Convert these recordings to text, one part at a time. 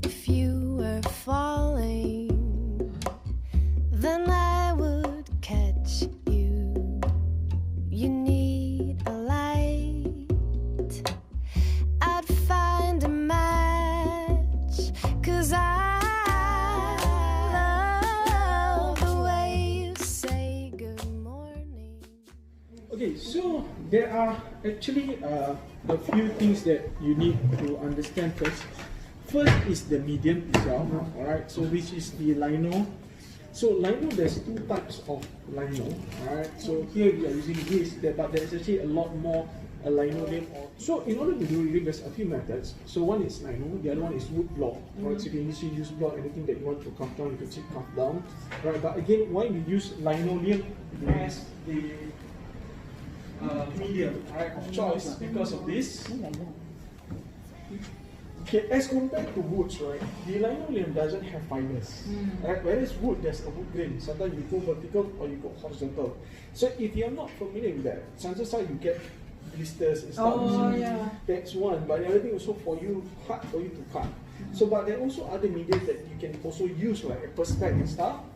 if you were falling, then I would catch you. You need a light, I'd find a match, 'cause I love the way you say good morning. Okay, so there are actually a few things that you need to understand first. First is the medium itself, alright, so which is the lino. So lino, there's two types of lino, alright, so here we are using this, but there's actually a lot more linoleum. So in order to do it, there's a few methods. So one is lino, the other one is wood block, right, so you can usually use block, anything that you want to carve down, you can see carve down, right, but again, why we use linoleum as the medium, right, of choice, because of this. Okay, as compared to woods, right, the linoleum doesn't have fibers, right? Whereas wood, there's a wood grain. Sometimes you go vertical or you go horizontal. So if you're not familiar with that, chances are you get blisters and stuff. Yeah. That's one. But the other thing also hard for you to cut. So, but there are also other mediums that you can also use, like a perspex and stuff.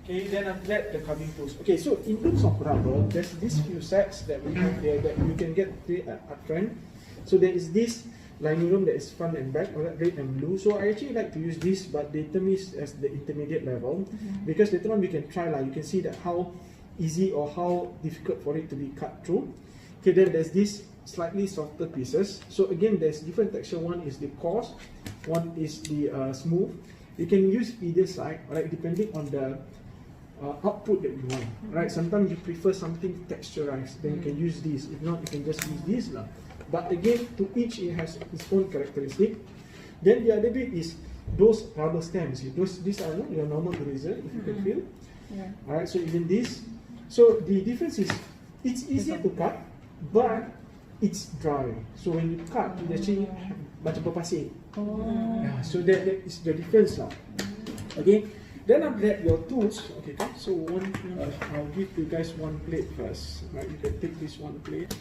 Okay, then after that, the carving tools. Okay, so in terms of rubber, there's these few sets that we have here that you can get at front. So there is this linoleum that is front and back, red and blue. So I actually like to use this, but they term is as the intermediate level, because later on we can try, like you can see that how easy or how difficult for it to be cut through. Okay, then there's this slightly softer pieces. So again, there's different texture. One is the coarse, one is the smooth. You can use either side, right, depending on the output that you want, right? Sometimes you prefer something texturized, then you can use this. If not, you can just use this lah. But again, to each it has its own characteristic. Then the other bit is those rubber stamps. These are your normal eraser, if you can feel. Yeah. Alright, so even this. So the difference is it's easier to cut, but it's dry. So when you cut, it actually macam berpasir. Yeah, so that is the difference lah. Okay. Then after that, your tools. Okay, so I'll give you guys one plate first. Right, you can take this one plate.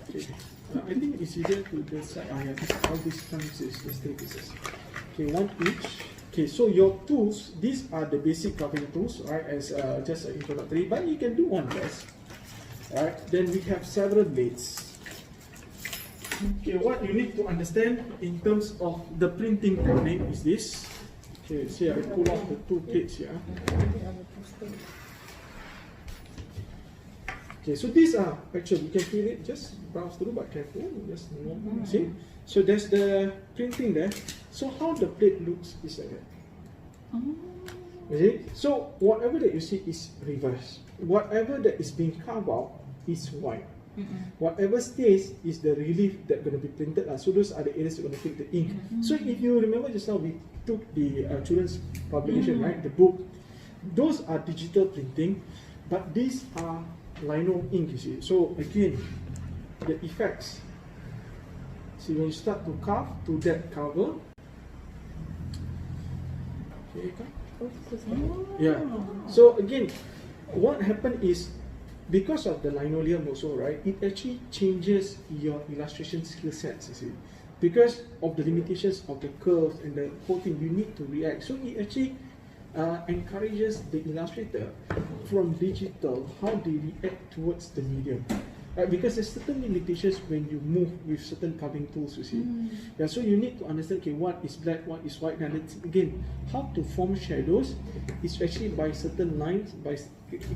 Okay. I think it's easier to decide. How this comes is the three pieces. Okay, one each. Okay, so your tools, these are the basic carving tools, right? As just an introductory, but you can do one less. Alright, then we have several blades. Okay, what you need to understand in terms of the printing technique is this. Okay, see, I pull off the two plates here. Okay, so these are actually, you can feel it, just browse through, but careful, just see. So there's the printing there. So how the plate looks is like that. You see? So whatever that you see is reverse. Whatever that is being carved out is white. Whatever stays is the relief that's going to be printed. So those are the areas that are going to take the ink. So if you remember just now, we took the children's publication, right? The book. Those are digital printing, but these are lino ink, you see. So again, the effects. See, when you start to carve to that cover. Okay, yeah. So again, what happened is, because of the linoleum also, right, it actually changes your illustration skill sets, you see. Because of the limitations of the curves and the whole thing, you need to react. So it actually encourages the illustrator from digital, how they react towards the medium. Right, because there's certain limitations when you move with certain carving tools, you see. Yeah, so you need to understand, okay, what is black, what is white, and again, how to form shadows is actually by certain lines, by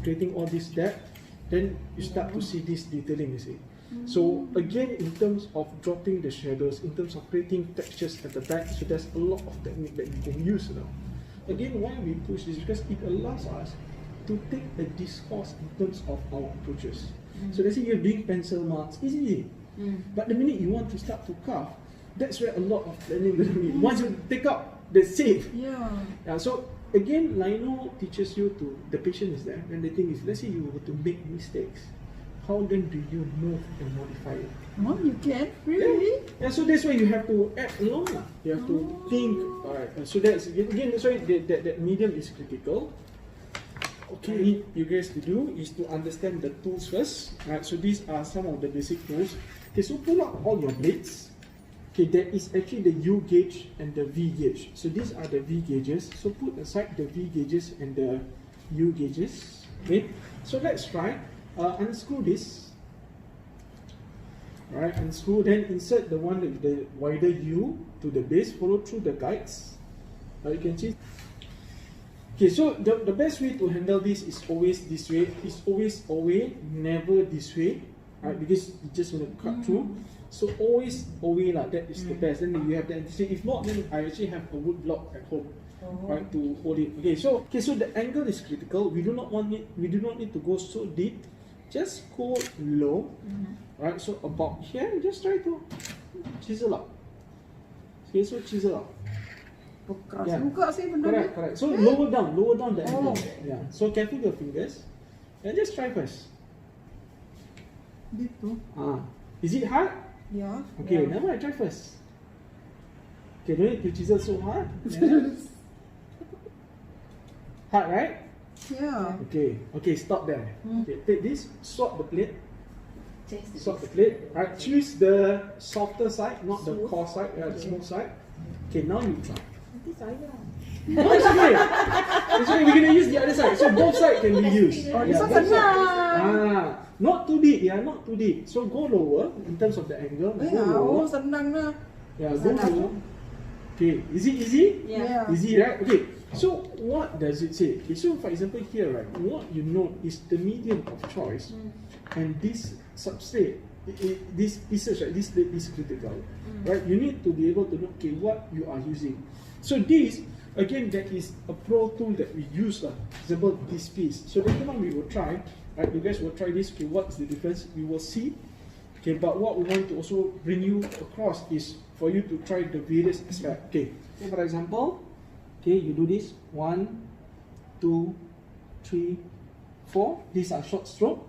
creating all this depth, then you start to see this detailing, you see. So again, in terms of dropping the shadows, in terms of creating textures at the back, so there's a lot of technique that you can use now. Again, why we push this, because it allows us to take a discourse in terms of our approaches. So let's say you're doing pencil marks, it's easy. But the minute you want to start to carve, that's where a lot of planning will be. Once you take out the shape. Yeah. So again, lino teaches you to, the patience is there. And the thing is, let's say you were to make mistakes, how then do you move and modify it? Oh, you can? Really? Yeah, so that's why you have to act along. You have to think. Alright, so that's, again, that's why that medium is critical. Okay, you guys to do is to understand the tools first. Right, so these are some of the basic tools. Okay, so pull out all your blades. Okay, there is actually the U gauge and the V gauge. So these are the V gauges. So put aside the V gauges and the U gauges. Okay, so let's try. Unscrew this. Alright, unscrew, then insert the one with the wider U to the base, follow through the guides. You can see. Okay, so the best way to handle this is always this way. It's always away, never this way. Right, because you just want to cut through. So always away lah, that is the best. Then you have the anticipation. If not, then I actually have a wood block at home, right, to hold it. Okay, so the angle is critical. We do not need to go so deep. Just go low, right? So about here, just try to chisel up. Okay, so chisel up. Keras juga sih benda ni. Correct. So lower down the angle. Yeah. So careful your fingers, and just try first. Gitu. Is it hard? Yeah. Okay, now I try first. Okay, don't need to chisel so hard. Hard, right? Yeah. Okay, stop there. Okay, take this, swap the plate. Right, choose the softer side, not the coarse side, the smooth side. Okay, now you try. No, it's okay. It's okay, we're gonna use the other side. So both sides can be used. Oh, this one senang. Not too deep, not too deep. So go lower in terms of the angle. Go lower. Senang lah. Yeah, go lower. Okay, is it easy? Yeah. Easy, right? Okay, so what does it say? Okay, so for example here, right, what you know is the medium of choice, and this substrate, these pieces, right, this plate is critical, right? You need to be able to know, okay, what you are using. So this, again, that is a pro tool that we use, for example, this piece. So later on we will try, right, you guys will try this, okay, what's the difference, we will see. Okay, but what we want to also bring you across is for you to try the various aspects. Okay, so for example, okay, you do this 1, 2, 3, 4. These are short stroke,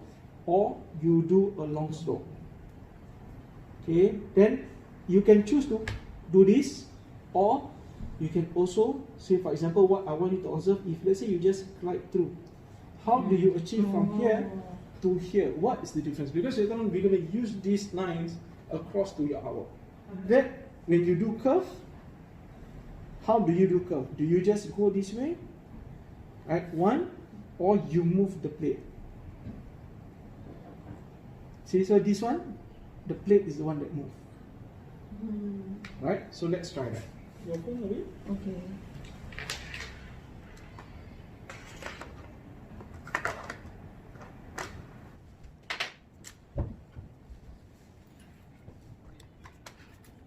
or you do a long stroke. Okay, then you can choose to do this, or you can also say, for example, what I want you to observe. If let's say you just glide through, how do you achieve from here to here? What is the difference? Because later on we're going to use these lines across to your artwork. Then when you do curve, how do you do curve? Do you just go this way, right? One, or you move the plate. See, so this one, the plate is the one that moves. Right? So let's try that. Your phone away? Okay.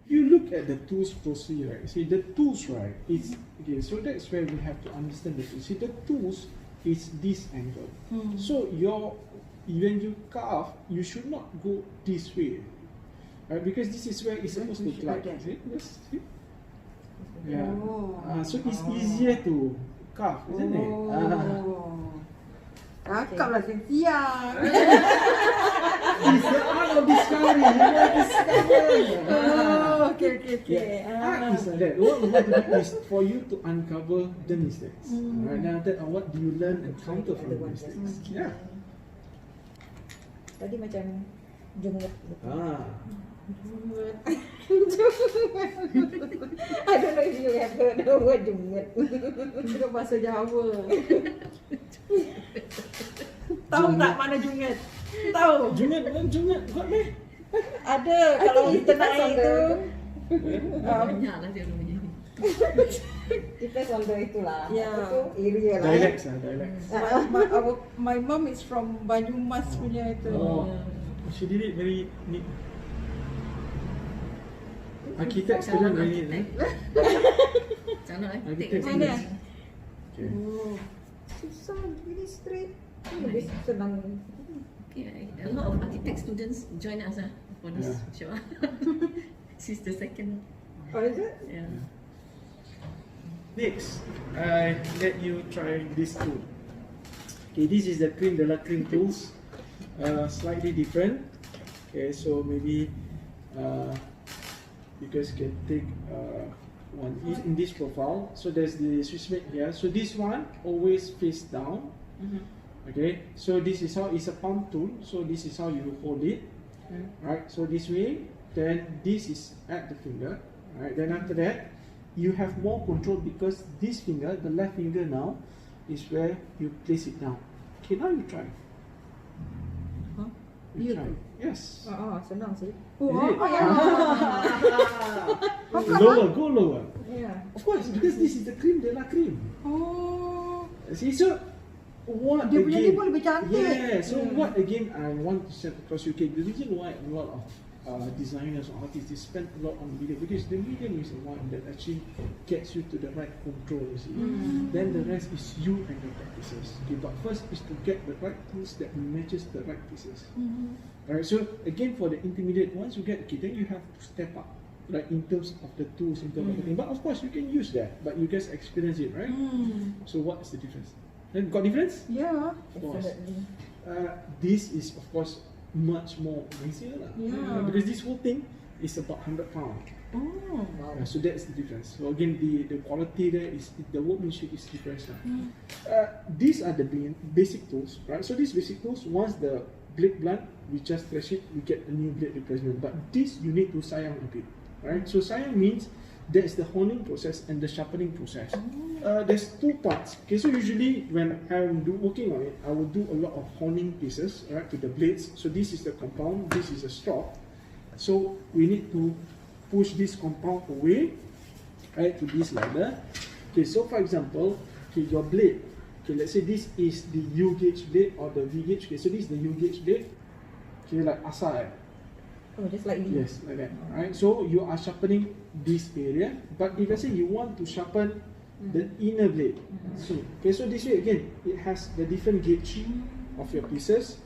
You look at the tools closely, right? See, the tools, right? It's okay. So that's where we have to understand the tools. See, the tools is this angle. So when you carve, you should not go this way, right? Because this is where it's supposed to glide. See, just see. Yeah. So it's easier to carve, isn't it? Cakap lah siang. It's the art of discovery. You know, discover. Okay. Art is like that. What we want to do is for you to uncover the mistakes. Right now, that what do you learn and counter from the mistakes? Yeah. Tadi macam jungut. I don't know if you have heard the word jungut. Itu bahasa Jawa. Tahu tak mana jungut? Tahu. Jungut, what meh? Ada kalau kita naik tu. Banyak lah dia punya. Kita solder itulah. Yeah. Itu area lah. Dialects. My mom is from Banyumas punya itu. Oh, she did it very neat. Architect student very neat. Calon arkitek. Mana? Okay. Susah, really straight. Lebih senang. Okay, a lot of architect students join us for this show. She's the second. Oh, is it? Yeah. Next, I let you try this tool. Okay, this is the cream de la cream tools. Slightly different. Okay, so maybe you guys can take one in this profile. So there's the switch mate here. So this one always face down. Okay, so this is how it's a palm tool. So this is how you hold it. Right, so this way, then this is at the finger, right? Then after that, you have more control because this finger, the left finger now, is where you place it down. Okay, now you try. Huh? You try. Yes. Senang sih. Is it? How Lower, go lower. Yeah. Of course, because this is the cream de la cream. Oh. See, so what Dia punya ni again? pun lebih cantik. Yeah, so what again I want to set across UK, the reason why a lot of designers or artists, they spend a lot on video because the medium is the one that actually gets you to the right control, you see. Then the rest is you and your practices. Okay, but first is to get the right tools that matches the right pieces. Alright, so again for the intermediate, once you get, okay, then you have to step up, like in terms of the tools, in terms of everything. But of course you can use that, but you guys experience it, right? So what is the difference? Then got difference? Yeah. Of course. Definitely. This is of course much more easier lah. Yeah. Because this whole thing is about £100. Oh. Wow. So that's the difference. So again, the quality there is, the workmanship is different. These are the basic tools, right? So these basic tools, once the blade blunt, we just flash it, we get a new blade replacement. But this you need to sayang a bit, right? So sayang means there's the honing process and the sharpening process. There's two parts. Okay, so usually when I'm working on it, I will do a lot of honing pieces, right, to the blades. So this is the compound, this is a stroke. So we need to push this compound away, right, to this ladder. Okay, so for example, okay, your blade, okay, let's say this is the U gauge blade or the V gauge. Okay, so this is the U gauge blade. Okay, like aside. Oh, just like this. Yes, like that. Right. So you are sharpening this area, but if let's say you want to sharpen the inner blade, so okay, so this way again, it has the different gauge of your pieces.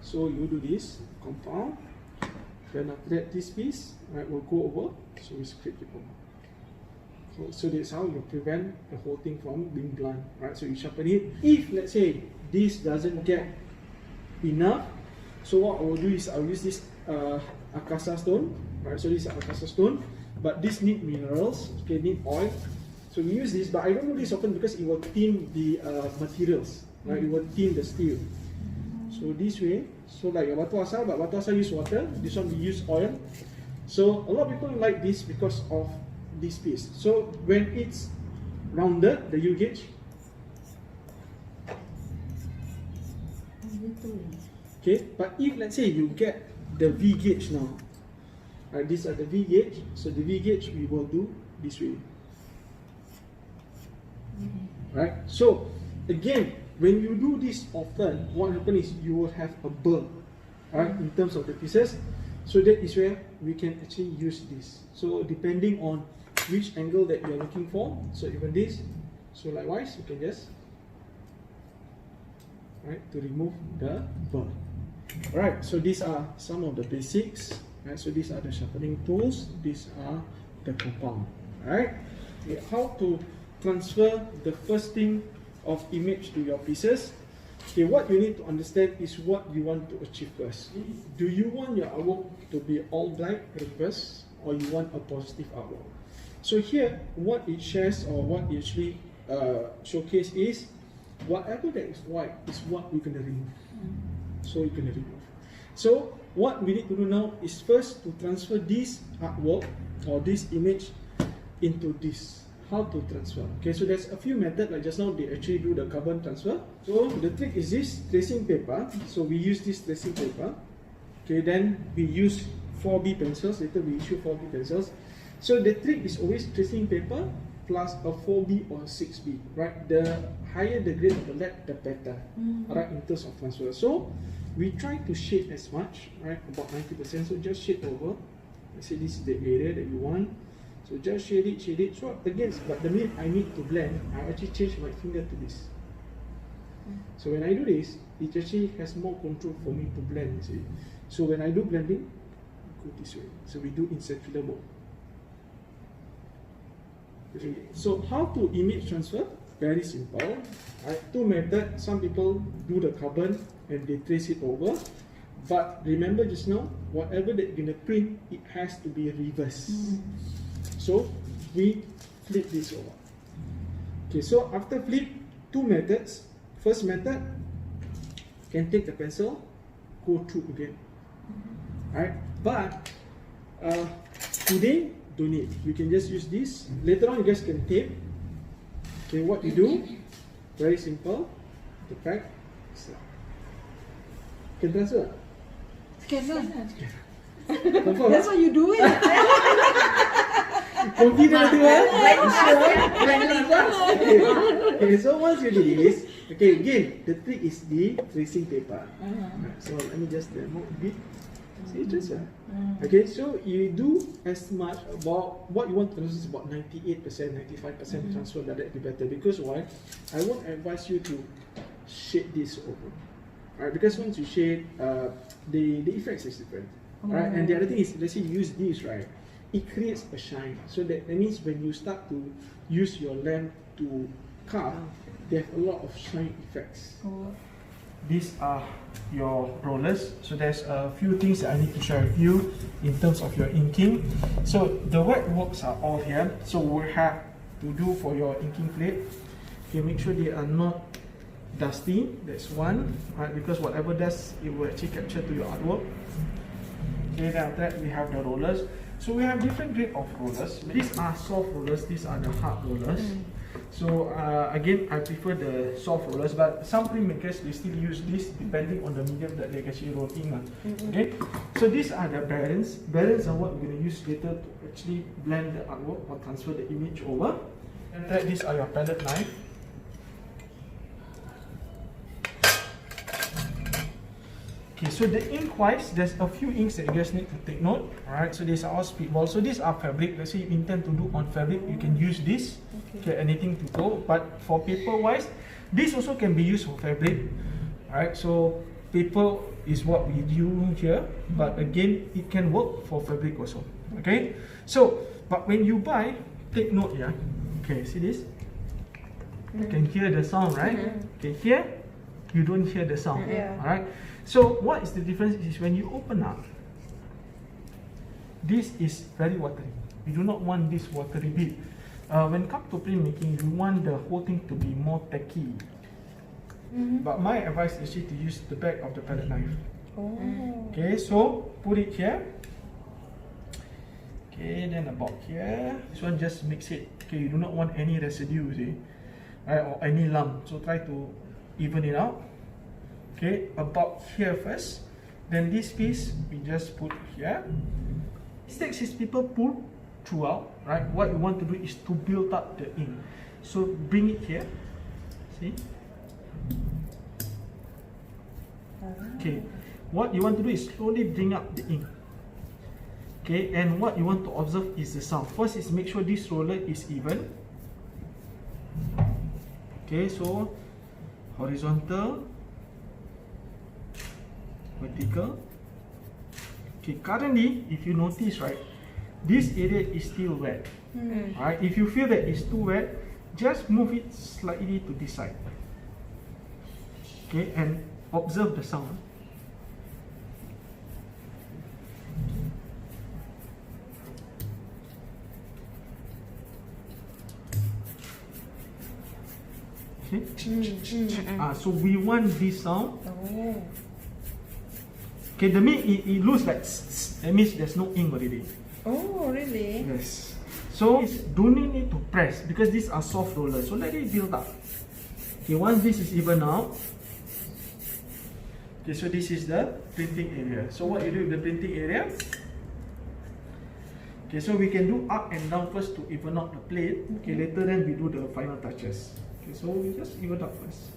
So you do this compound, then after that this piece, right, will go over. So we scrape it over. So that's how you prevent the whole thing from being blunt, right? So you sharpen it. If let's say this doesn't get enough, so what I will do is I will use this Akasa stone, right? So this is Akasa stone, but this need minerals, okay, need oil. So we use this, but I don't do this often because it will thin the materials, right? It will thin the steel. So this way, so like a batu asar, but batu asar use water. This one we use oil. So a lot of people like this because of this piece. So when it's rounded, the U gauge, okay, but if let's say you get the V gauge now, right, these are the V gauge, so the V gauge we will do this way, right? So again, when you do this often, what happens is you will have a burr, right, in terms of the pieces. So that is where we can actually use this. So depending on which angle that you are looking for, so even this, so likewise you can just, right, to remove the burr. Alright, so these are some of the basics, right? So these are the sharpening tools, these are the compound. Alright, okay, how to transfer the first thing of image to your pieces. Okay, what you need to understand is what you want to achieve first. Do you want your artwork to be all black first, or you want a positive artwork? So here, what it shares or what it actually showcase is whatever that is white is what we're going to remove. So you're going to remove. So what we need to do now is first to transfer this artwork or this image into this. How to transfer? Okay, so there's a few methods, like just now they actually do the carbon transfer. So the trick is this tracing paper. So we use this tracing paper. Okay, then we use 4B pencils. Later we issue 4B pencils. So the trick is always tracing paper plus a 4B or 6B, right? The higher the grade of the lead, the better, right, in terms of transfer. So we try to shade as much, right, about 90%. So just shade over. Let's say this is the area that you want. So just shade it, shade it. So again, but the minute I need to blend, I actually change my finger to this. So when I do this, it actually has more control for me to blend, see. So when I do blending, go this way. So we do in circular mode. So how to image transfer? Very simple. Right, two methods. Some people do the carbon and they trace it over. But remember just now, whatever that you're going to print, it has to be reverse. So we flip this over. Okay, so after flip, two methods. First method, can take the pencil, go through again. Right? But Today, don't need. You can just use this. Later on, you guys can tape. Okay, what you do, very simple. The pack. Can transfer? Scan lah. Confirm? That's what you do it. Confident tu kan? Okay, so once you do this, okay, again, the trick is the tracing paper. So let me just demo a bit. See, transfer. Okay, so you do as much about what you want to transfer is about 98%, 95% transfer directly better. Because why? I won't advise you to shade this over. Alright, because once you shade, the effects is different. Alright, and the other thing is, let's say you use this, right? It creates a shine. So that means when you start to use your lamp to carve, they have a lot of shine effects. These are your rollers. So there's a few things that I need to share with you in terms of your inking. So the wet works are all here. So we have to do for your inking plate. Okay, make sure they are not dusty. That's one. Right, because whatever dust, it will actually capture to your artwork. Okay, then after that we have the rollers. So we have different grade of rollers. These are soft rollers, these are the hard rollers. So again, I prefer the soft rollers, but some printmakers they still use this depending on the medium that they actually roll in. Okay, so these are the barons. Barons are what we're going to use later to actually blend the artwork or transfer the image over. And these are your palette knife. Okay, so the ink wise, there's a few inks that you guys need to take note. Alright, so these are all speedball. So these are fabric. Let's say you intend to do on fabric, you can use this. Okay, anything to go. But for paper wise, this also can be used for fabric. Alright, so paper is what we do here, but again, it can work for fabric also. Okay, so but when you buy, take note here. Okay, see this? You can hear the sound, right? Okay, here you don't hear the sound. Alright. So what is the difference is when you open up, this is very watery. You do not want this watery bit. When it comes to printmaking, you want the whole thing to be more tacky. But my advice is actually to use the back of the palette knife. Okay, so put it here. Okay, then about here. This one just mix it. Okay, you do not want any residue, see? Right, or any lump. So try to even it out. Okay, about here first. Then this piece we just put here. Mistakes is people pull throughout, right? What you want to do is to build up the ink. So bring it here. See? Okay, what you want to do is slowly bring up the ink. Okay, and what you want to observe is the sound. First is make sure this roller is even. Okay, so horizontal, vertical. Okay, currently, if you notice, right, this area is still wet. Alright, if you feel that it's too wet, just move it slightly to this side. Okay, and observe the sound. Okay. So we want this sound. Okay, the mean it looks like that means there's no ink already. Oh, really? Yes. So don't need to press because these are soft rollers. So let it build up. Okay, once this is even out. Okay, so this is the printing area. So what you do with the printing area? Okay, so we can do up and down first to even out the plate. Okay, later then we do the final touches. Okay, so we just even up first.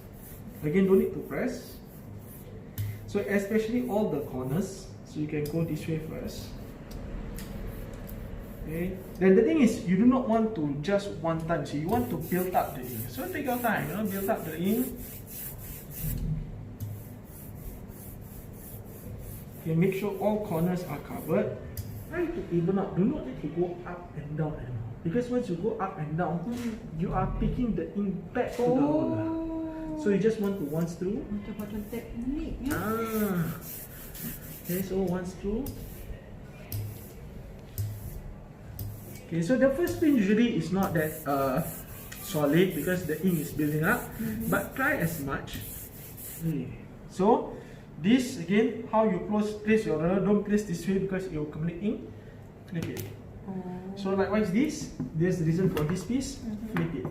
Again, don't need to press. So especially all the corners. So you can go this way first. Okay. Then the thing is, you do not want to just one time. So you want to build up the ink. So take your time, build up the ink. Okay, make sure all corners are covered. Try to even up. Do not need to go up and down anymore. Because once you go up and down, you are picking the ink back to the roller. So you just want to once through. Macam teknik ya. Okay, so once through. Okay, so the first print usually is not that solid because the ink is building up. But try as much. So this again, how you place your roller. Don't place this way because it will accumulate ink. flip it. So likewise this, there's the reason for this piece, flip it.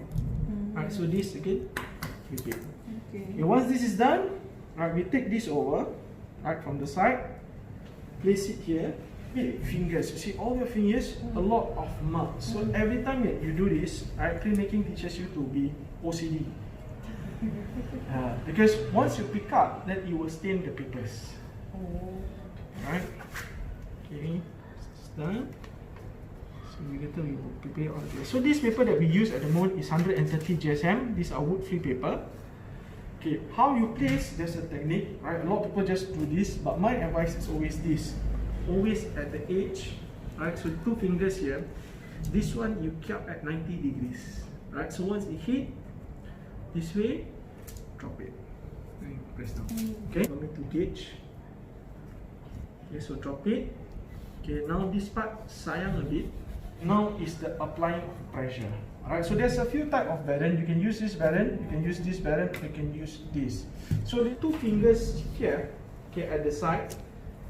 Alright, so this again, flip it. Okay, once this is done, alright, we take this over, right, from the side, place it here. Fingers, you see all your fingers, a lot of marks. So every time that you do this, right, printmaking teaches you to be OCD. Because once you pick up, then you will stain the papers. Right? Okay, it's done. So we later we will prepare all this. So this paper that we use at the moment is 130 GSM. These are wood-free paper. Okay, how you place, there's a technique, right? A lot of people just do this, but my advice is always this. Always at the edge, right? So 2 fingers here. This one you kept at 90 degrees, right? So once it hit this way, drop it. And press down. Okay, for me to gauge. Okay, so drop it. Okay, now this part sayang a bit. Now is the applying of pressure. Alright, so there's a few type of variant. You can use this variant, you can use this variant, you can use this. So the 2 fingers here, okay, at the side.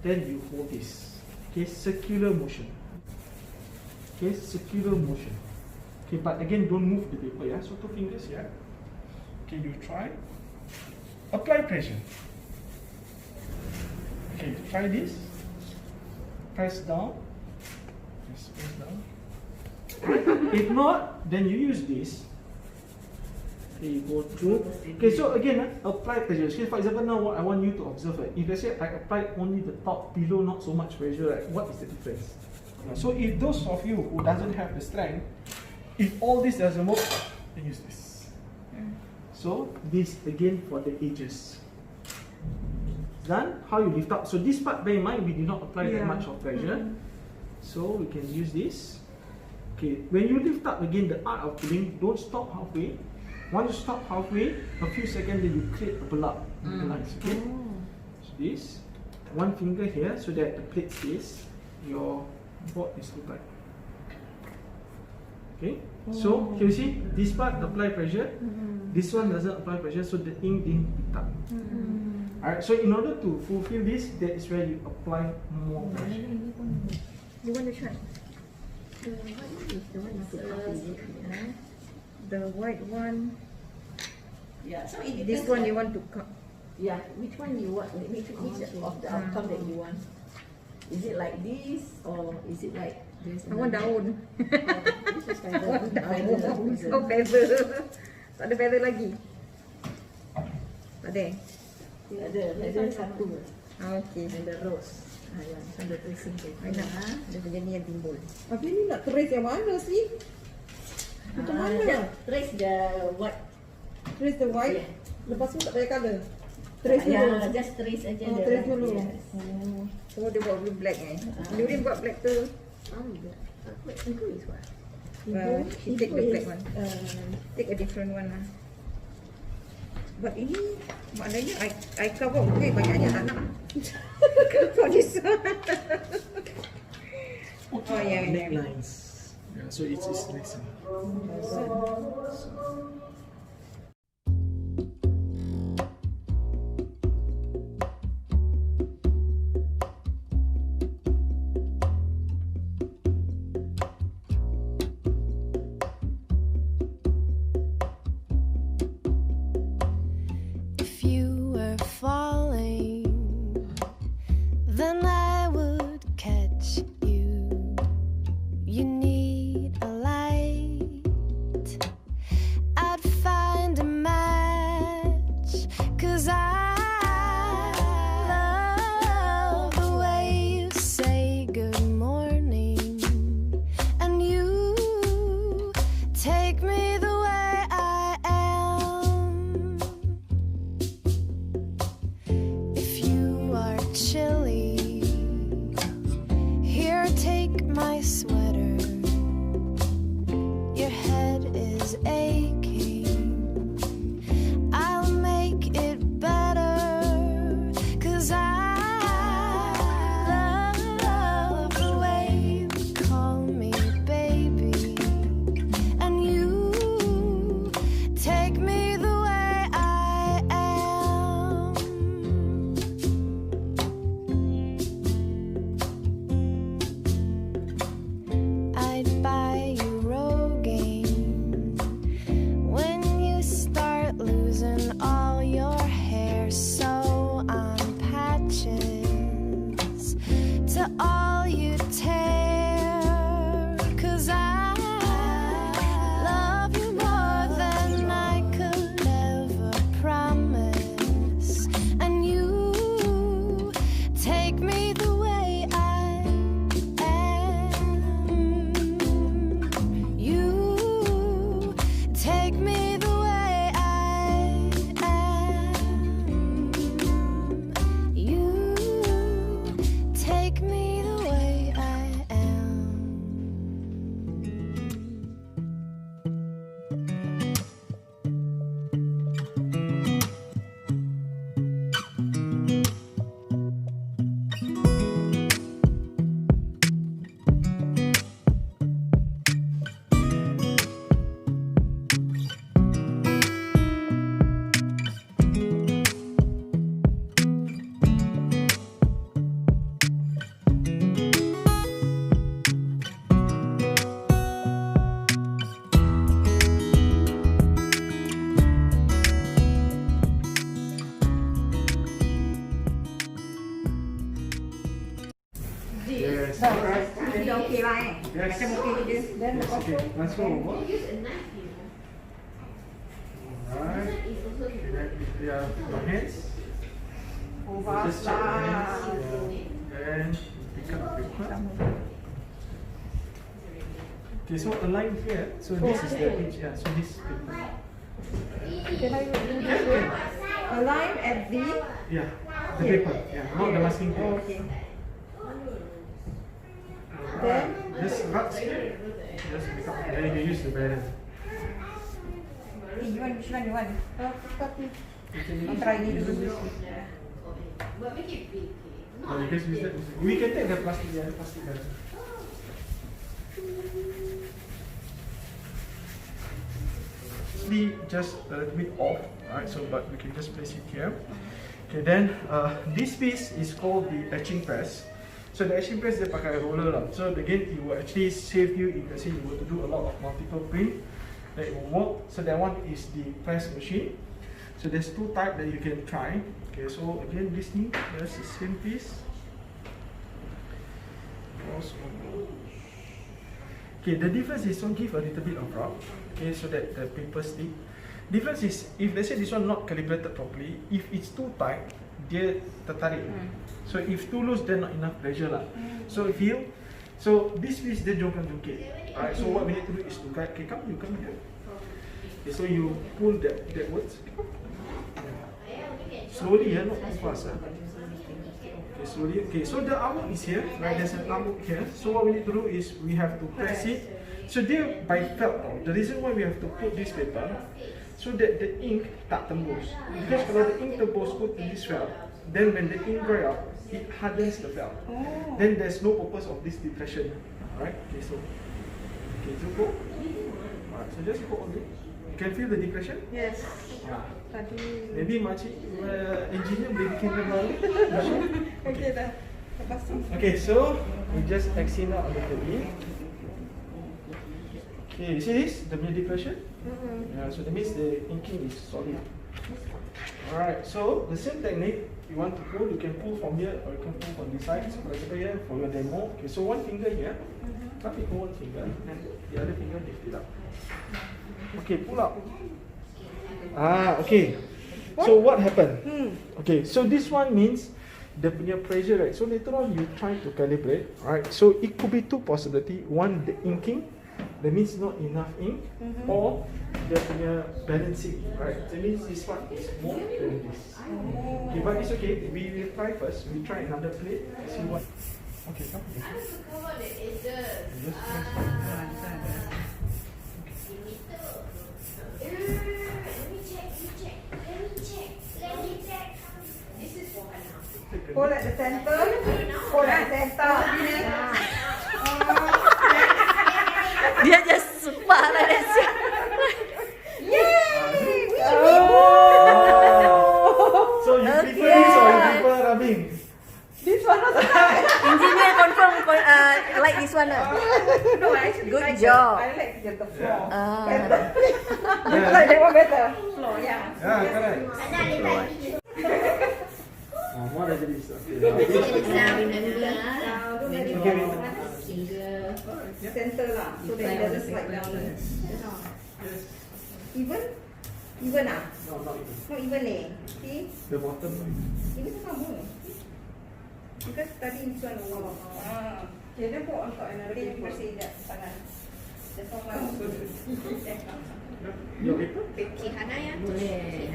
Then you hold this. Okay, circular motion. Okay, circular motion. Okay, but again, don't move the paper. Yeah, so 2 fingers here. Okay, you try. Apply pressure. Okay, try this. Press down. Just press down. If not, then you use this. Okay, you go through. Okay, so again, apply pressure. Okay, for example, now what I want you to observe, if let's say I apply only the top, below not so much pressure, right, what is the difference? So if those of you who doesn't have the strength, if all this doesn't work, then use this. So this again for the edges. Done. How you lift up? So this part, bear in mind, we did not apply that much of pressure. So we can use this. Okay, when you lift up again, the art of pulling, don't stop halfway. Once you stop halfway, a few seconds, then you create a pull up in the lines. Okay. So this, 1 finger here, so that the plate stays. Your board is too tight. Okay. So can you see this part apply pressure? This one doesn't apply pressure, so the ink didn't pick up. Alright. So in order to fulfill this, that is where you apply more pressure. You want to try? The white one is the one you put up, is it? The white one. Yeah, so it This depends one like- you want to cut. Yeah, which one you want? Which of the outcome that you want? Is it like this or is it like this? I want daun. This is feather. Oh, feather. Tak ada feather lagi. Tak ada. Ada feather satu. Okay. And the rose. Yang so the tracing paper. I nak. Dia punya ni yang timbul. Tapi ni nak trace yang mana sih? Macam mana? Trace the what? Trace the white. Yeah. Lepas tu tak payah colour. Trace dulu. Yeah, just trace aja. Oh, the trace line. dulu. Yes. Oh, dia buat blue black Dia buat black tu. Itu is what? She take the black one. Take a different one lah. But ini maknanya I cover okay banyaknya tak nak. For this one. Oh yeah, yeah. Necklines. Yeah, so it's nice. If you were falling, then I would catch you. You need a light. I'd find a match, 'cause I love the way you say good morning, and you take me the way I am. If you are chilly, here, take my sweater. Your head is aching. I'll make it better, 'cause I love the way you call me baby, and you take me the way I am. Yes. Macam okay je. Then Yes, okay. Transfer over. Use a knife, you know. Alright. It's also Okay, then yeah, your hands. Oh, Just check your hands. basah. Yeah. And pick up the paper. Okay, so align here. So this is the page. Yeah, so this paper. Can I do this way? Align at the. Yeah, the paper. Yeah, not the masking tape. Oh, okay. Then just rub here. Just pick up. Then you can use the balance. You want which one you want? Tapi You can I'll try this. But make it big. Oh, you guys use that. We can take the plastic. Yeah, the plastic balance. Just a little bit off, alright, so but we can just place it here. Okay, then this piece is called the etching press. So the etching press dia pakai roller lah. So again, it will actually save you if let's say you were to do a lot of multiple print, that it will work. So that one is the press machine. So there's two types that you can try. Okay, so again, this thing, there's the same piece. Okay, the difference is don't give a little bit of rub, okay, so that the paper stick. Difference is if let's say this one not calibrated properly, if it's too tight, dia tertarik. So if too loose, then not enough pressure lah. So if you, so this piece dia jongkang-jongkit. Alright, so what we need to do is to guide. Okay, come here. Okay, so you pull that words. Slowly, not too fast. Okay, slowly. Okay, so the artwork is here, right? There's an artwork here. So what we need to do is we have to press it. So dia by felt. The reason why we have to put this paper, so that the ink tak tembus. Because kalau the ink tembus put in this felt, then when the ink dry out, it hardens the felt. Then there's no purpose of this depression. Alright. Okay, so go. Alright, so just go on it. You can feel the depression. yes. Tadi. Maybe makcik engineer boleh bikin gambar. Okay dah. Lepas tu. Okay, so we just extend out a little bit. Okay, you see this? The depression? Yeah, so that means the inking is solid. Alright, so the same technique, you want to pull, you can pull from here or you can pull from this side. So for example here, for your demo. Okay, so one finger here, tap it on one finger, and the other finger lift it up. Okay, pull up. Okay. So what happened? Okay, so this one means the punya pressure, right? So later on you try to calibrate, right? So it could be two possibility. One, the inking, that means not enough ink, or the punya balancing, right? That means this one is more than this. Okay, but it's okay. We will try first. We try another plate. See what. Okay, come. Just press. This is for Hana. Hold at the center. Hold at the center. Dia just suka lah dia. So you prefer this or you prefer rubbing? This one also. Engineer confirm like this one lah. No, I actually Good like job. I like the floor. Yeah. I like that one better. Floor, yeah. Yeah, correct. More than this. Center lah. So that it doesn't slide down. Even ah? No, not even. Not even eh. See? The bottom. Ini pun sama. Because tadi this one over. Okay, then put on top another Boleh paper. bersih sekejap tangan. That's all lah. Your paper? Okay, Hana ya. Boleh.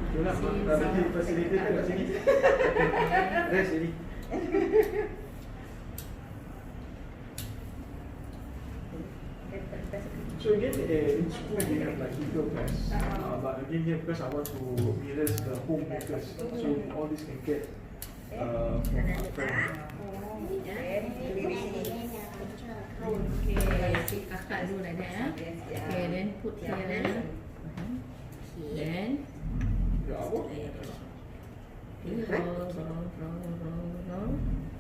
Tu lah, nanti facilitator kat sini. Rest jadi. So again, in school we have like equal press, but again here because I want to mirror the home makers, so all this can get frame. Okay, kakak dulu like that. Okay, then put here. Then Ya, apa? roll.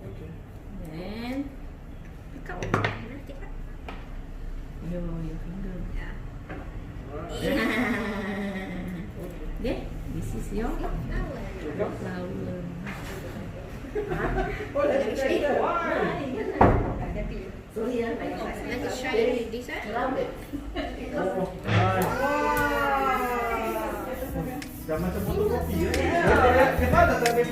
Okay. Then pick up. Your finger. Alright. Okay, this is your flower. ya, like Let's try this one. rounded. Oh, nice. Dah macam fotokopi ya. Kita dah sampai